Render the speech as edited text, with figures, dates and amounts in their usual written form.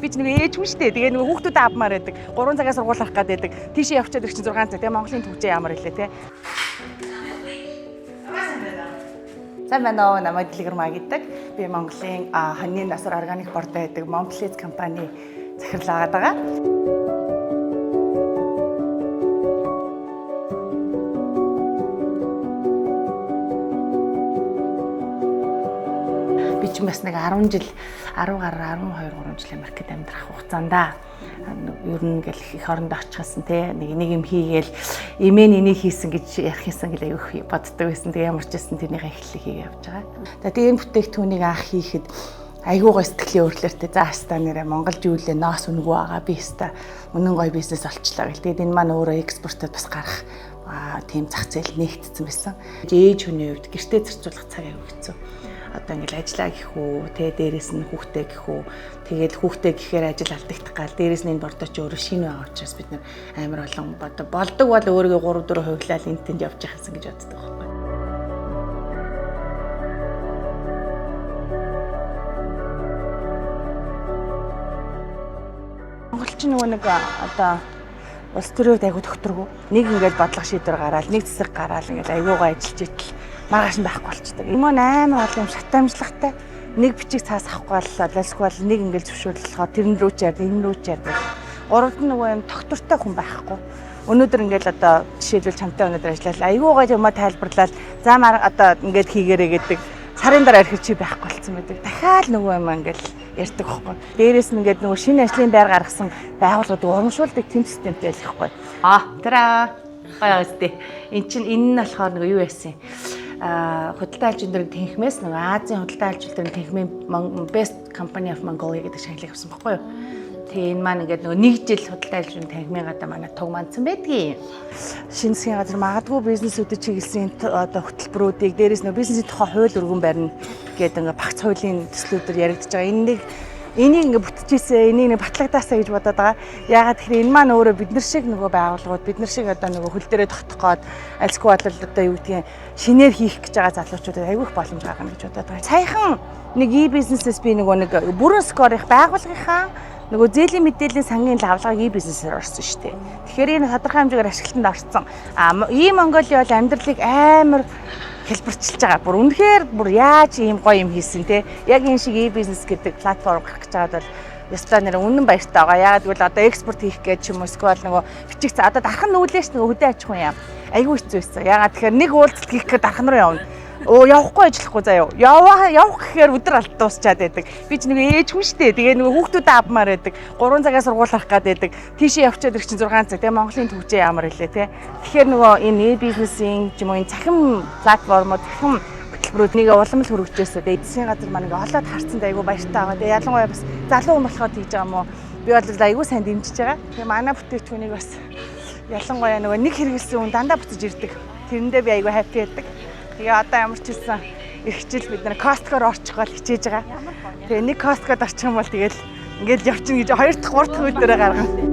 Би ч нэг ээж хүн штэ. Тэгээ нэг хүүхдүүд авмаар байдаг. 3 цагаас сургууль авах гээд байдаг. Тийшээ явчихад ирэх чинь 6 цаг. Тэгээ Монголын төвчөө ямар хэлээ те. Сайн байна уу? Намайг Дэлгэрмаа гэдэг. Би Монголын хоньны насвар органик бордоо гэдэг Монплиз компани захирал байгаа. Би ч бас нэг 10 жил 10 гаруй 12 3 жил маркет амьдрах хугацаанд ер нь ингээл их оронд очихсан те нэг юм хийгээл эмээ энийг хийсэн гэж ярих юмсан гэлээ өөх боддог байсан. Тэгээ ямар ч байсан тэрнийг эхлэх хийгээ явж байгаа. Тэгээ энэ бүтээгдэхүүнийг анх хийхэд айгуугаа сэтгэлийн өөрлөлттэй за хаста нэрэ Монголд юу лээ ноос үнэгүй байгаа би хаста үнэн гоё бизнес олчлаа гэл. Тэгээд энэ маань өөрөө экспортод бас гарах тийм зах зээл нэгтсэн байсан. Ээж хүний хувьд гэртээ зарцуулах цаг аягүй хэцүү. Одоо ингээл ажиллаа гэх үү, тэ дээрэс нь хүүхдээ гэх үү. Тэгээд хүүхдээ гэхээр ажил алдагдах гал дээрэс нь энэ бордоо ч өөрөө шинэ байгаа учраас бид нэр амар олон болдог бол өөрийгөө 3-4 хувилал энд тэнд явж яхасан гэж боддог байхгүй. Монголчин нөгөө нэг одоо улс төрөөд айгуу докторгүй. Нэг ингээд бодлого шийдвэр гараад, нэг засаг гараад ингээд айгуугаа ажиллаж итэл маргааш нь байхгүй болчихдог. Юм амар олон юм шатамжлагтай. Нэг бичиг цаас авахгүй боллоо, эсвэл нэг ингээд зөвшөөрлөхөөр тэрэн рүү ч яард, энэ рүү ч яард. Гуравд нь нөгөө юм доктортой хүн байхгүй. Өнөөдөр ингээд одоо жишээлбэл чамтай өнөөдөр ажиллалаа. Айгуугаа юмаа тайлбарлаад за одоо ингээд хийгээрэй гэдэг. Сарын дараа ирэх чи байхгүй болсон байдаг. Дахиад нөгөө юм ингээд ярьдаг байхгүй. Дээрээс нь ингээд нөгөө шинэ ажлын байр гаргасан байгууллагууд урамшуулдаг тэм системтэй байх байхгүй. Тара гоё өстэй. Эн чинь энэ нь болохоор нөгөө юу яасан? Худалдаа аж ахуйн тэнхмээс нөгөө Азийн худалдаа аж ахуйн тэнхмийн Best Company of Mongolia гэдэг шагналыг авсан байхгүй юу? Тэгээ энэ маань ингээд нөгөө 1 жил худалдаа аж ахуйн тэнхмийн гадаа манай туг мандсан байдгийг. Шинэ засгийн газар магадгүй бизнесүүдэд чиглэсэн одоо хөтөлбөрүүдийг дээрээс нөгөө бизнесийн тухай хууль өргөн барина гэдэг ингээд багц хуулийн төслүүдээр яригдж байгаа. Энийг ингээд бүтчихсэн, энийг батлагдаасаа гэж бодоод байгаа. Яагаад тэгэхээр энэ маань өөрөө бид нар шиг нөгөө байгууллагууд, бид нар шиг одоо нөгөө хөл дээрээ тогтох гээд альсгүй бодлол одоо юу гэдгийг шинээр хийх гэж байгаа залуучуудад аягүй их боломж гаргана гэж бодоод байгаа. Саяхан нэг e-бизнесээс би нөгөө нэг бүрэн скорих байгууллагынхаа нөгөө зээлийн мэдээллийн сангийн лавлагыг e-бизнесээр орсон шүү дээ. Тэгэхээр энэ тодорхой хэмжээгээр ашиглалтанд орсон. E-Mongolia бол амьдралыг амар хэлбэрчилж байгаа. Бүр үнэхээр бүр яаж ийм гоё юм хийсэн те. Яг энэ шиг e-бизнес гэдэг платформ гарах гэж байгаад бол ястаа нэр үнэн баяртай байгаа. Яагаад гэвэл одоо экспорт хийх гэж ч юм уу эсвэл нөгөө бичих цаа одоо дархан нүүлээш нөгөө хөдөө аж ахуйн юм. Айгүй хэцүү байсан. Яагаад тэгэхээр нэг уулзалт хийх гээд дархан руу явна. Явахгүй ажиллахгүй заяа. Явах гэхээр өдөр алд дуусчаад байдаг. Би ч нэг ээж хүн штэ. Тэгээ нөгөө хүүхдүүд авмаар байдаг. 3 цагаас сургууль авах гээд байдаг. Тийшээ явчихад ирэх чинь 6 цаг. Тэгээ Монголын төвчөө ямар хэлээ те. Тэгэхээр нөгөө энэ e-бизнесийн ч юм уу энэ цахим платформууд, цахим хөтөлбөрүүднийг уламжлал хүргэжээсээ. Тэгээ засгийн газар маань ингээ олоод харцсан айгүй баяртай байгаа. Тэгээ ялангуяа бас залуу хүн болохоор хийж байгаа юм уу? Би бол айгүй сайн дэмжиж байгаа. Тэгээ манай бүтээгдэхүүнийг бас ялангуяа нөгөө нэг хэрэгэлсэн хүн дандаа буцаж ирдэг. Тэрэндээ би айгүй хаппи байдаг. Тэгээ одоо ямар ч хэлсэн ирэх жил бид нэр Costco-оор орчих гол хичээж байгаа. Тэгээ нэг Costco-д орчих юм бол тэгэл ингээл явчихна гэж 2 дахь 3 дахь өдөрөө гаргана.